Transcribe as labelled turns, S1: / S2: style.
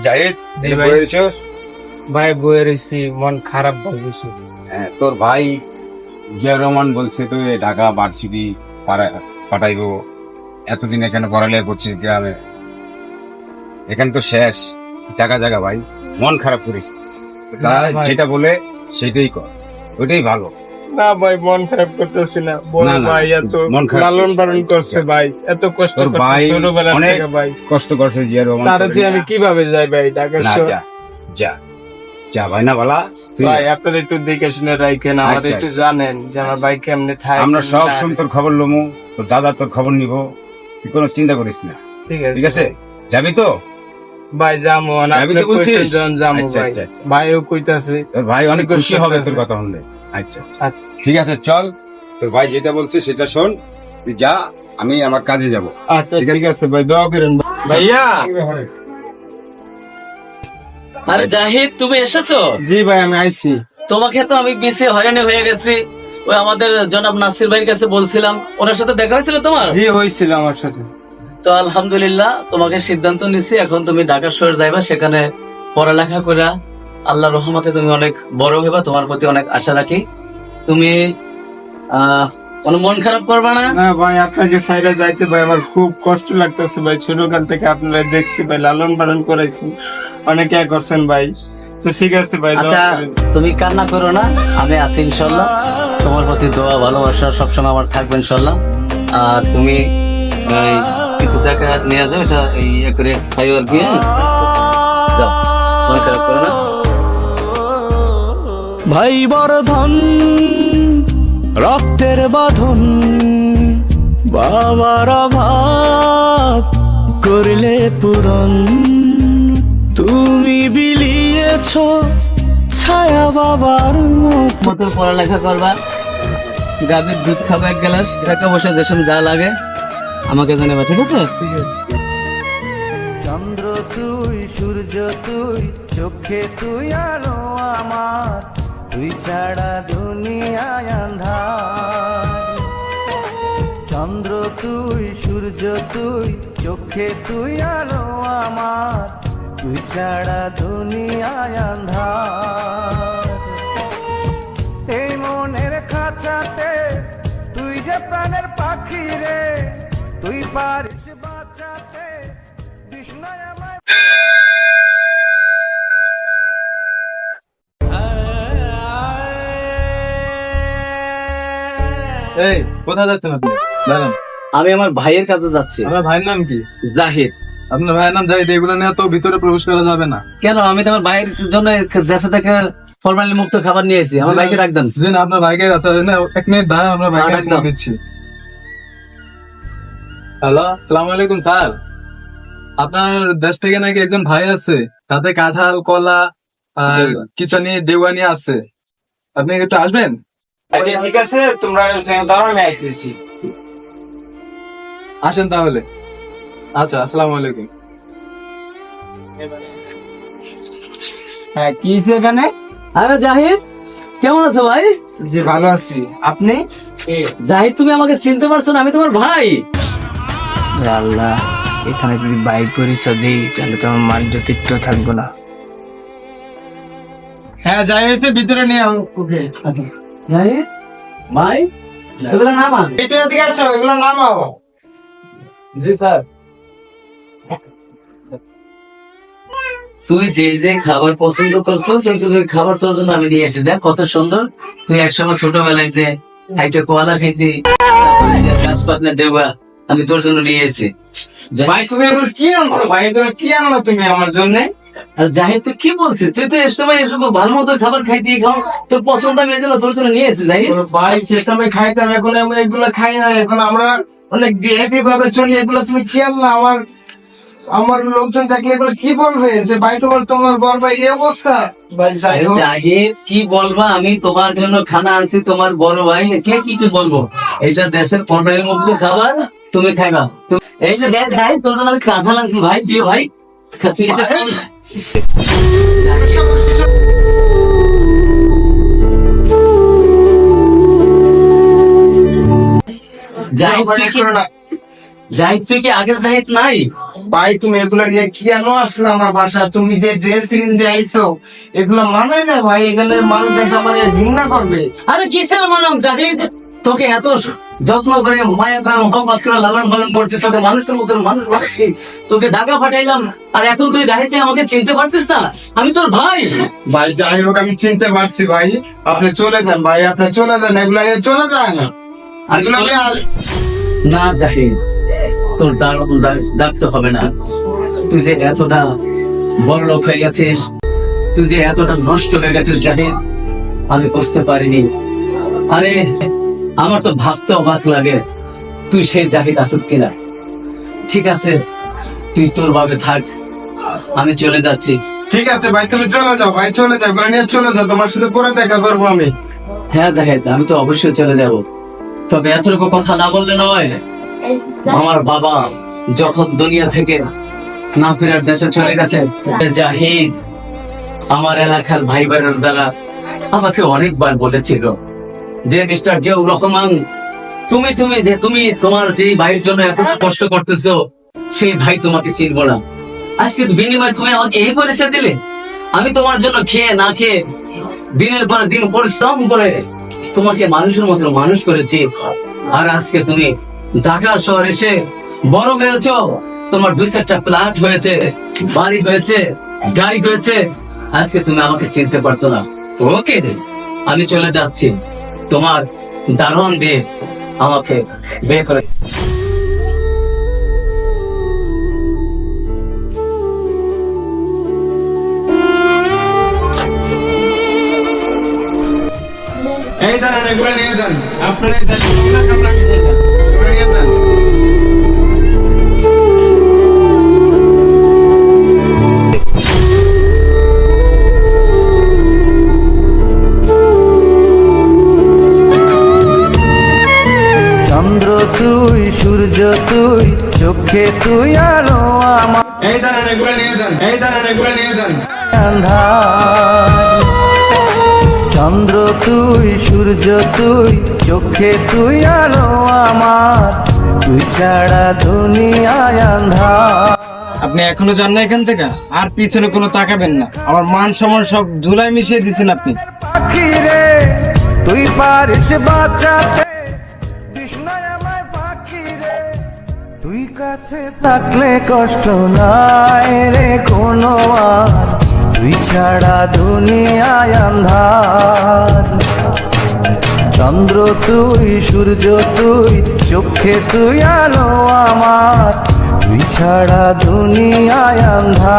S1: জাহিদ
S2: জি ভাই। ভাই বইয়ে রয়েছি, মন খারাপ ভাই বেশি।
S1: হ্যাঁ, তোর ভাই জিয়া রহমান বলছে তুই ঢাকা ভার্সিটি পাঠাইবো। এতদিন এখানে পড়ালেখা করছিস গ্রামে, এখানে তো শেষ। টাকা জায়গা ভাই, মন খারাপ করিস তা,
S2: না ভাই।
S1: যেটা বলে সেটাই কর, ওইটাই ভালো।
S2: না ভাই, মন খারাপ করতেছি না। বড়
S1: না, না,
S2: ভাই এত
S1: মন খারাপ
S2: লালন
S1: করিস না।
S2: পালন করছে ভাই, এত কষ্ট
S1: তোর
S2: করছে
S1: ভাই
S2: ছোটবেলা
S1: অনেক
S2: থেকে ভাই।
S1: কষ্ট করছে জিয়া রহমান,
S2: তার যে আমি কিভাবে যাই ভাই ঢাকা
S1: না,
S2: শহর?
S1: যা যা যা ভাই, না বলা তুই
S2: ভাই আপনারা একটু দেখে শুনে রাখেন, আমার
S1: আচ্ছা,
S2: একটু জানেন যে আমার ভাই কেমনে থাকে।
S1: আমরা সব
S2: কেমনে
S1: সময়
S2: না।
S1: তোর খবর লমু, তোর দাদা তোর খবর নিব, তুই কোনো চিন্তা করিস না।
S2: ঠিক
S1: ঠিক আছে, যাবি তো?
S2: ভাই যাবো না,
S1: যাবি
S2: আপনি
S1: তো বলছিস?
S2: কইছেন যখন যাবো
S1: আচ্ছা,
S2: ভাই।
S1: আচ্ছা, আচ্ছা।
S2: ভাইও কইতাছে।
S1: তোর ভাই অনেক
S2: ঠিক
S1: খুশি হবে
S2: আছে।
S1: তোর কথা শুনলে। আচ্ছা আচ্ছা।
S2: আচ্ছা।
S1: ঠিক আছে, চল, তোর ভাই যেটা বলছে সেটা শোন, তুই যা, আমি আমার কাজে যাব।
S2: আচ্ছা ঠিক আছে ভাই, দোয়া করেন ভাইয়া।
S3: আরে জাহিদ, তুমি এসেছো?
S2: জি ভাই, আমি আইছি।
S3: তোমাকে তো আমি বিসি হয়রানি হয়ে গেছি। ওই আমাদের জনাব নাসির ভাইয়ের কাছে বলছিলাম, ওনার সাথে দেখা হয়েছিল তোমার?
S2: জি হয়েছিল আমার সাথে।
S3: তো আলহামদুলিল্লাহ, তোমাকে সিদ্ধান্ত নিছি, এখন তুমি ঢাকা শহর যাইবা, সেখানে পড়ালেখা করে আল্লাহর রহমতে তুমি অনেক বড় হইবা। তোমার প্রতি অনেক আশা রাখি। তুমি কোনো মন খারাপ করবা না।
S2: না ভাই, আপনাকে সাইডে যাইতে ভাই আমার খুব কষ্ট লাগতেছে ভাই। ছোটকাল থেকে আপনারা দেখছি ভাই, লালন পালন করাইছি, অনেক ইয়া করছেন ভাই। তো ঠিক আছে ভাই, দোয়া
S3: আচ্ছা,
S2: করেন।
S3: তুমি কান্না করো না, আমি আছি ইনশাল্লাহ। তোমার প্রতি দোয়া ভালোবাসা সবসময় আমার থাকবে ইনশাল্লাহ। আর তুমি এই কিছু টাকা নিয়ে যাও, এটা এই করে খাইও আর কি, হ্যাঁ? যাও, মন খারাপ করো না।
S4: ভাই বর্ধন রক্তের বাঁধন, বাবার অভাব করলে পূরণ, তুমি বিলিয়েছ ছায়া বাবার মতো।
S3: মতো পড়ালেখা করবা, গাভীর দুধ খাবা এক গ্লাস, টাকা পয়সা যে সময় যা লাগে আমাকে জানাবা, ঠিক আছে?
S4: চন্দ্র তুই, সূর্য তুই, চোখে তুই আলো আমার, তুই ছাড়া দুনিয়ায় আন্ধার। চন্দ্র তুই, সূর্য তুই, চোখে তুই আলো আমার, তুই ছাড়া দুনিয়ায় আন্ধার। এই মনের খাঁচাতে তুই যে প্রাণের পাখি রে, তুই পারিস বাঁচাতে বিষ্ণয় আমায়।
S2: এই কোথায় যাচ্ছেন আপনি? দাঁড়ান।
S3: আমি আমার ভাইয়ের কাছে যাচ্ছি।
S2: আপনার ভাইয়ের নাম কি?
S3: জাহিদ।
S2: আপনার ভাইয়ের নাম জাহিদ, এগুলো নিয়ে তো ভিতরে প্রবেশ করা যাবে না।
S3: কেন? আমি তো আমার ভাইয়ের জন্য দেশে থেকে ফরমালিন মুক্ত খাবার নিয়েছি, আমার ভাইকে রাখবেন।
S2: জি না, আপনার ভাইকে আচ্ছা না, এক মিনিট দাঁড়ান, আপনার ভাইকে
S3: রাখ দাও।
S2: ফোন দিচ্ছি। হ্যালো, আসসালামু আলাইকুম স্যার। আপনার দেশ থেকে নাকি একজন ভাই আছে, তাতে কাঁঠাল, কলা আর কিছু নিয়ে দেওয়ানি আছে, আপনি একটু আসবেন? আচ্ছা ঠিক আছে, তোমরা দাঁড়াও, আমি আসতেছি। আসেন তাহলে। আচ্ছা, আসসালামু আলাইকুম। হ্যাঁ, কি হয়েছে এখানে?
S3: আরে জাহিদ, কেমন আছো ভাই?
S2: জি ভালো আছি, আপনি?
S3: জাহিদ, তুমি আমাকে চিনতে পারছো না? আমি তোমার ভাই।
S5: আল্লাহ, এখানে যদি বাইক পরিচয় দিই তাহলে তো আমার মান জ্যোতিত্ব থাকবো না।
S2: হ্যাঁ, যাই হয়েছে ভিতরে নিয়ে ওকে।
S3: জাহিদ ভাই, এগুলো নামান।
S2: এটা দিকে আসো, এগুলো নামাও। জি স্যার।
S3: তুই যে যে খাবার পছন্দ করছো, সেই তুই খাবার তোর জন্য আমি নিয়ে এসেছি। দেখ কত সুন্দর। তুই একসময় ছোটবেলায় যে হাইটা কোয়ালা খাইতি, গাছ পাতনা দেওয়া, আমি তোর জন্য নিয়ে এসেছি।
S2: ভাই তুমি এগুলো কি আনছো? ভাই এগুলো কি আনলো তুমি আমার জন্য?
S3: আর জাহিদ, তুই কি বলছিস? তুই তো সময় এসব ভালো মতো খাবার খাইতি, খাও তোর পছন্দ, আমি এই জন্য তোর জন্য নিয়ে এসেছি। জাহিদ
S2: ভাই সে সময় খাইতাম, এখন আমি এগুলো খাই না, এখন আমরা অনেক বিহেভি ভাবে চলি, এগুলো তুমি কি আনলা? আমার লোকজন দেখলে এগুলো কি বলবে যে ভাই তোমার বর ভাই এই অবস্থা? ভাই যাই হোক,
S3: জাহিদ, কি বলবা? আমি তোমার জন্য খানা আনছি, তোমার বড় ভাই, কে কি কি বলবো? এটা দেশের ফরমালিন মুক্ত খাবার, তুমি খাইবা। এই যে দেখ জাহিদ, তোর জন্য আমি কাঁঠাল আনছি ভাই, প্রিয় ভাই, তুই এটা খা। জাহিদ, তুই কি আগের জাহিদ নাই?
S5: ভাই তুমি এগুলো নিয়ে কেন আসলে আমার বাসা? তুমি যে ড্রেস কিনতে আইছো এগুলো মানায় না ভাই, এখানে মানুষ দেখে আমার ঘৃণা করবে।
S3: আরে কিসের মানব জাহিদ, তোকে এত যত্ন করে মায়া করে মোহাম্মত করে লালন পালন করছি, তোকে মানুষের মতো মানুষ বানাচ্ছি, তোকে ঢাকা পাঠাইলাম, আর এখন তুই জাহিদ আমাকে চিনতে পারছিস না? আমি তোর ভাই।
S5: ভাই যাই হোক আমি চিনতে পারছি ভাই, আপনি চলে যান ভাই, আপনি চলে যান, এগুলো নিয়ে চলে যায় না। এগুলো নিয়ে
S3: না জাহিদ, তোর দারুণ ডাকতে হবে না। তুই যে এতটা বড় লোক হয়ে গেছিস, তুই যে এতটা নষ্ট হয়ে গেছিস জাহিদ, আমি বুঝতে পারিনি। আরে আমার তো ভাবতে অবাক লাগে তুই সেই জাহিদ আসুক কিনা। ঠিক আছে, তুই তোর ভাবে থাক, আমি চলে যাচ্ছি।
S5: ঠিক আছে ভাই, তুমি চলে যাও ভাই, চলে যাও, এগুলো নিয়ে চলে যাও, তোমার সাথে পরে দেখা করবো আমি।
S3: হ্যাঁ জাহিদ, আমি তো অবশ্যই চলে যাব, তবে এতটুকু কথা না বললে নয়। আমার বাবা যখন দুনিয়া থেকে না ফেরার দেশে চলে গেছে, জাহিদ আমার এলাকার ভাই বোনের দ্বারা আমাকে অনেকবার বলেছিল যে মিস্টার জিয়াউর রহমান, তুমি তুমি যে তুমি তোমার যে ভাইয়ের জন্য এতটা কষ্ট করতেছো, সেই ভাই তোমাকে চিনবো না। আজকে বিনিময়ে তুমি আমাকে এই পরিচয় দিলে। আমি তোমার জন্য খেয়ে না খেয়ে দিনের পর দিন পরিশ্রম করে তোমাকে মানুষের মতো মানুষ করেছি, আর আজকে তুমি ঢাকা শহর এসে বড় হয়েছো, তোমার 2-4টা ফ্ল্যাট হয়েছে, বাড়ি হয়েছে, গাড়ি হয়েছে, আজকে তুমি আমাকে চিনতে পারছো না। ওকে, আমি চলে যাচ্ছি, তোমার দারোয়ান দিয়ে আমাকে বের করে।
S5: এই জানেন, এগুলো নিয়ে যান, আপনার কামরা নিয়ে যান, এগুলো নিয়ে যান।
S4: চন্দ্র তুই, সূর্য তুই, চোখে তুই আলো আমার
S5: এই জানেন, এগুলো নিয়ে যান, এই জানেন, এগুলো নিয়ে যান।
S4: আন্ধার। চন্দ্র তুই, সূর্য তুই, চোখে তুই আলো আমার, তুই ছাড়া দুনিয়ায় আন্ধার।
S5: আপনি এখনো যান না এখান থেকে? আর পিছনে কোনো তাকাবেন না, আমার মান সম্মান সব ধুলায় মিশিয়ে দিছেন আপনি।
S4: পাখি রে তুই পারিস বাঁচাতে, তৃষ্ণায় আমায় পাখি রে, তুই কাছে থাকলে কষ্ট নাই রে কোনো আর, তুই ছাড়া দুনিয়ায় আন্ধার। চন্দ্র তুই, সূর্য তুই, চোখে তুই আলো আমার, তুই ছাড়া দুনিয়ায় আন্ধার।